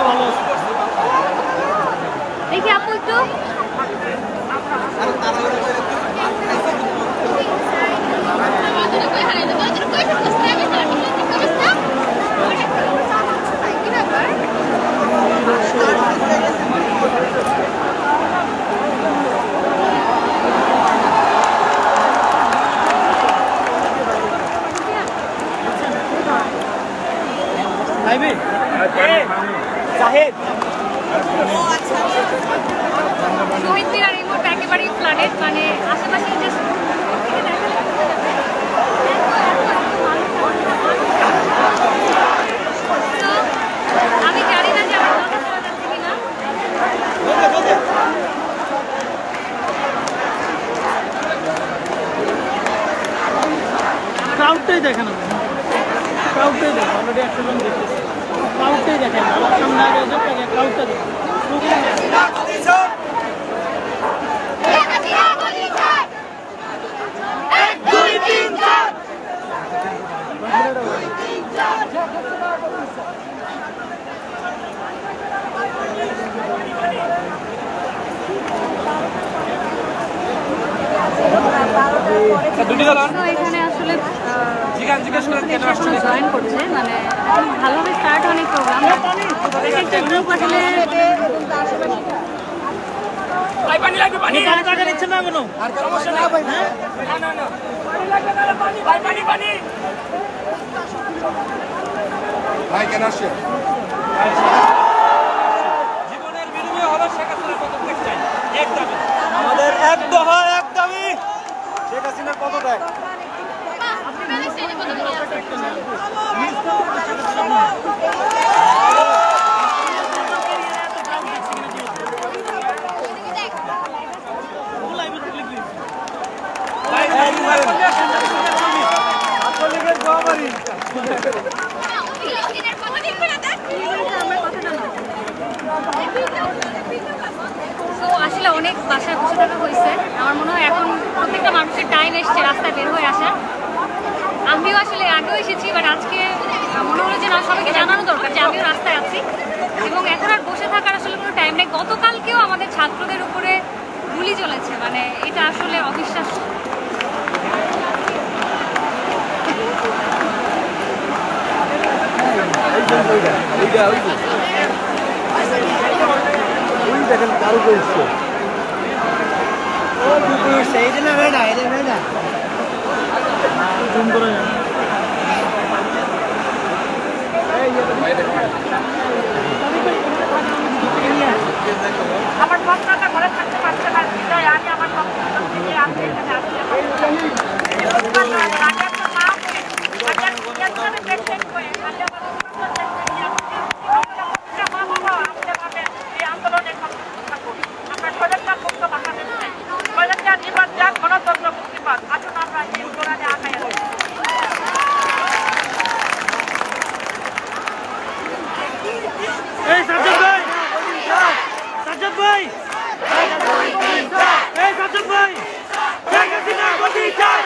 ভালো আছে। দেখি আপু একটু শহীদ মিনার এই মুহূর্তে একেবারেই ফ্লাডেড, মানে আশেপাশে যে আমি জানি না যে আমার কথা শোনা যাচ্ছে কিনা। ক্রাউডটাই দেখেন, ক্রাউডটাই দেখেন, অলরেডি 100 জন দেখতেছে। ক্রাউডটাই দেখেন, আমার সামনে আগে ক্রাউডটা দেখেন। এখানে আসলে জয়েন করছে, মানে ভালোভাবে স্টার্ট অনেক প্রোগ্রাম একটা গ্রুপ আসলে টাকা নিচ্ছে না কোনো ভাই কেন আসছে জীবনের বিনিময়ে হলো শেখ হাসিনার পদত্যাগ চাই, এক দাবি আমাদের এক দফা এক দাবি, শেখ হাসিনার পদত্যাগ। আসলে অনেক বাসায় বসে থাকা হয়েছে। আমার মনে হয় এখন প্রত্যেকটা মানুষের টাইম এসছে রাস্তায় বের হয়ে আসা। আমিও আসলে আগেও এসেছি, বাট আজকে মনে হলো যে না, সবাইকে জানানো দরকার যে আমিও রাস্তায় আছি এবং এখন আর বসে থাকার আসলে কোনো টাইম নেই। গতকালকেও আমাদের ছাত্রদের উপরে গুলি চলেছে, মানে এটা আসলে অবিশ্বাস্য। দেখেন কারো করছে আমার পক্ষটা ঘরে থাকতে পারছে না, বিদায় আমি আমার পক্ষটা থেকে আমি এখানে আসতে আন্দোলনের আমরা সজাগতা মুক্ত বাংলাদেশ চাই। সজাগতা নির্বাচ যাক, গণতন্ত্র মুক্তিবাদ। আসুন আমরা এই উন্নয়নে আগাই আসি। এই সাজ্জাদ ভাই, সাজ্জাদ ভাই, এই সাজ্জাদ ভাই, শেখ হাসিনা গদি চাই,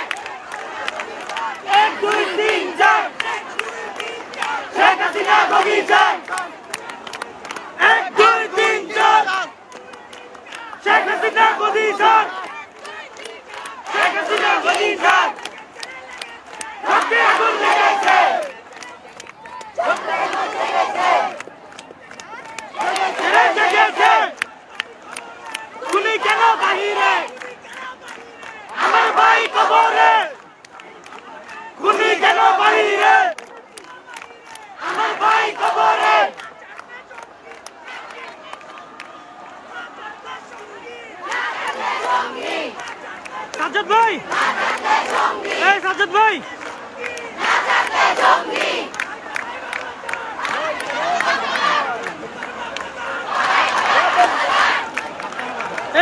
1 2 3 4, শেখ হাসিনা গদি চাই, 1 2 3 4, শেখ হাসিনা গদি চাই, শেখ হাসিনা গদি চাই, হাতে আগুন লেগেছে, খুনি কেন বাহিরে, আমার ভাই কবরে, খুনি কেন বাহিরে, আমার ভাই কবরে। সাজ্জাদ ভাই, এই সাজ্জাদ ভাই,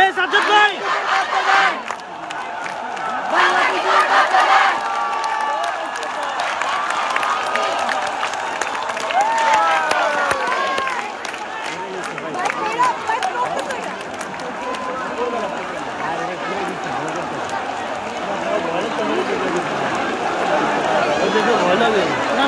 এই সাজ্জাদ ভাই, ভয় লাগে না,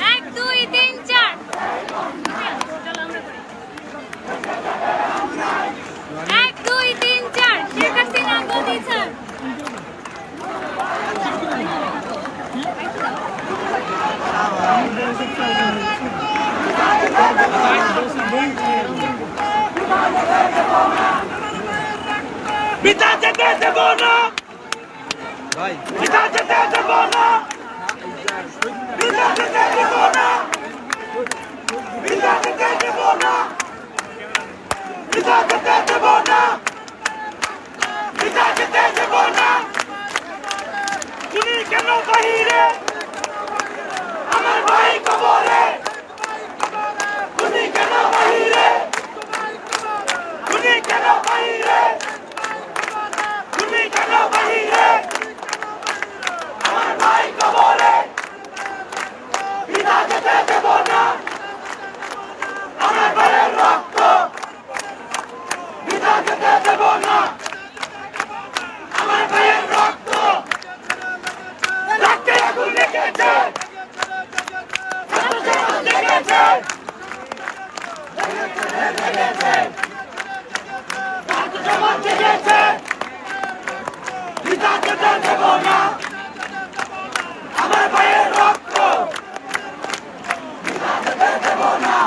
এক দুই তিন চার এক দুই তিন চার শেখ হাসিনা গদি ছাড় পিতা যেতে দেব না পিতা যেতে দেব না পিতা যেতে দেব না পিতা যেতে দেব না পিতা যেতে দেব না পিতা যেতে দেব না তুমি কেন বাহিরে আমার ভাই কবরে তুমি কেন বাহিরে তুমি কেন বাহিরে তুমি কেন বাহিরে আমার ভাই কবরে পিতা যেতে দেব না আমার ভাইয়ের রক্ত পিতা যেতে দেব না আমার ভাইয়ের রক্ত রক্তে আগুন লেগেছে লেগেছে লেগেছে পিতা যেতে দেব না আমার ভাইয়ের রক্ত পিতা যেতে দেব না